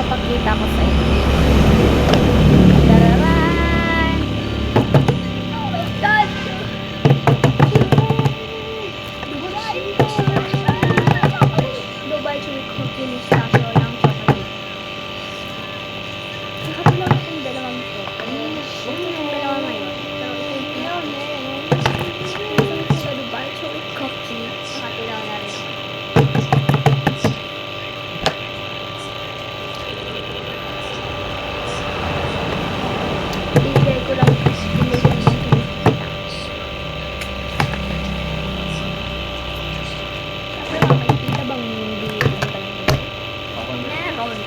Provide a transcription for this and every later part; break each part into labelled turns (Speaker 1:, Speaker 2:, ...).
Speaker 1: ipapakita ko sa inyo. Tararan! Oh my God! Dubai Chewy Cookie Pistachio ng chocolate. Nakatilaw na kong dalawang to. Ito yung dalawa ngayon. Pero ito yung sa Dubai Chewy Cookie. Nakatilaw na rin. Bigay ko lang binigyan ng kinikita. Siyempre makikita bang hindi pumunta ng Dubai? Meron.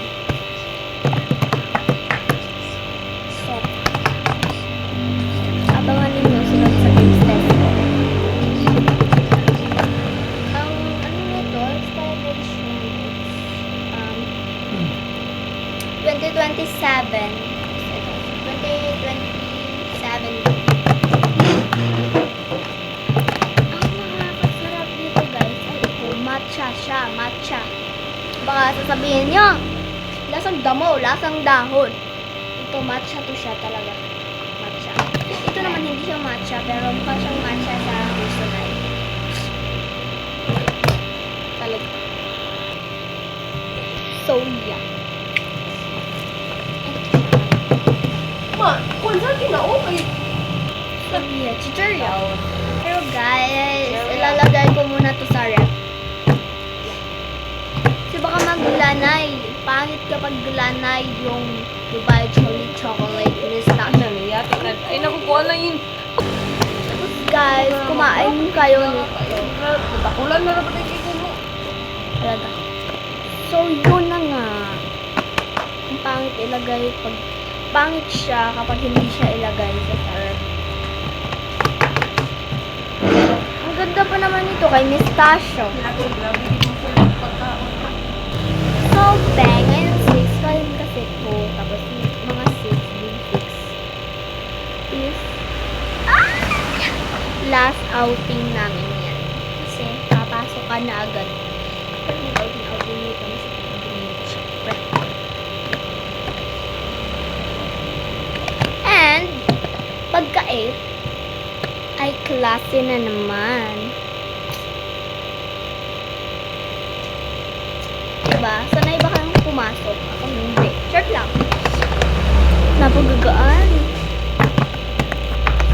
Speaker 1: So, abangan ninyo sunod sa Games Test ko. Ang ano nito, expired edition is 2027. Ang nakakasarap dito guys ay ito, matcha siya, matcha. Baka sasabihin nyo, lasang damo, lasang dahon. Ito matcha to siya talaga. Matcha. Ito naman hindi siya matcha, pero mukha siyang matcha sa hazelnut. Talaga. So yeah.
Speaker 2: Ma, kung saan okay.
Speaker 1: So yeah, tutorial. Pero guys, ilalagay ko muna to sa ref. Kasi baka maglanay. Pangit kapag glanay yung Dubai Chewy Chocolate Pistachio.
Speaker 2: Ay, nakukuha lang yun.
Speaker 1: Tapos guys, kumain kayo nito.
Speaker 2: Takulan na naman yung kikulo.
Speaker 1: Talaga. So yun na nga. Ang pangit ilagay pag pangit siya kapag hindi siya ilagay sa ref. Ang ganda pa naman nito kay Pistachio. So, bang, ngayon 6, kayo kasi 2, tapos mga 6, big 6 is last outing namin yan. Kasi, papasok ka na agad. Pero may outing nito, mas syempre. And, pagka-8, ay klase na naman. Diba? Sanay ba kayong pumasok? Ako hindi. Short lang. Napagagaan.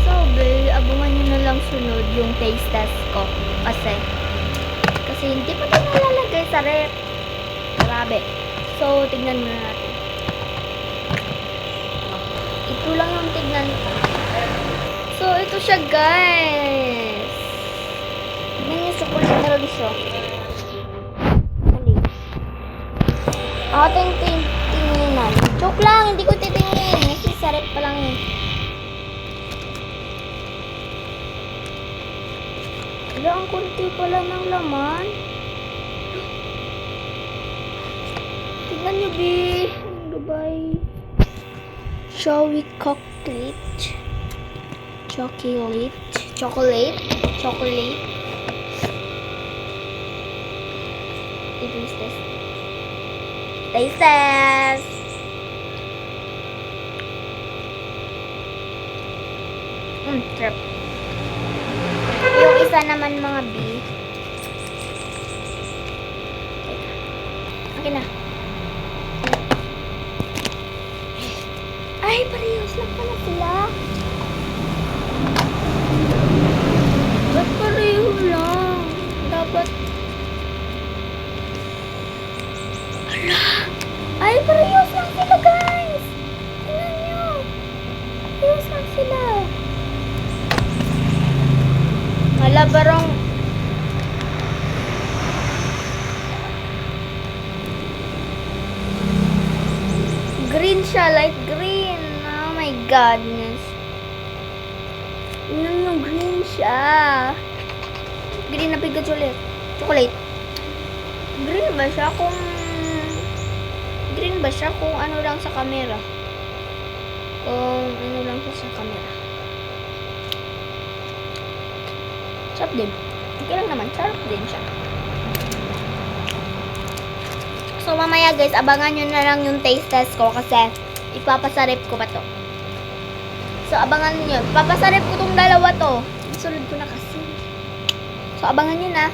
Speaker 1: So, babe, abangan nyo na lang sunod yung taste test ko. Kasi hindi pa ito nalalagay sa rep. Grabe. So, tignan muna natin. Ito lang yung tignan ko. So, ito siya, guys. Tignan nyo, chocolate talaga siya. Ating tinginan. Joke lang, hindi ko titingin. Kasi sarap pa lang yun. Wala, ang kunti pala ng laman. Tignan nyo, B. Dubai. Chewy Chocolate. Chocolate. Ito is this. Taste test! Sarap. Yung isa naman mga B. Okay na. Ay, parehas lang pala sila. Ba't pareho lang? Dapat... Ay, parehas lang sila, guys! Tingnan nyo! Parehas lang sila. Hala, parang... green siya, light green. Oh my godness. Tingnan nyo, green siya. Green na piga chocolate. Green ba siya kung... green ba siya kung ano lang sa camera? Kung ano lang siya sa camera. Sarap din. Okay lang naman. Sarap din siya. So, mamaya guys, abangan nyo na lang yung taste test ko kasi ipapasarip ko pa to. So, abangan nyo. Papasarip ko tong dalawa to. Sunod ko na kasi. So, abangan nyo na.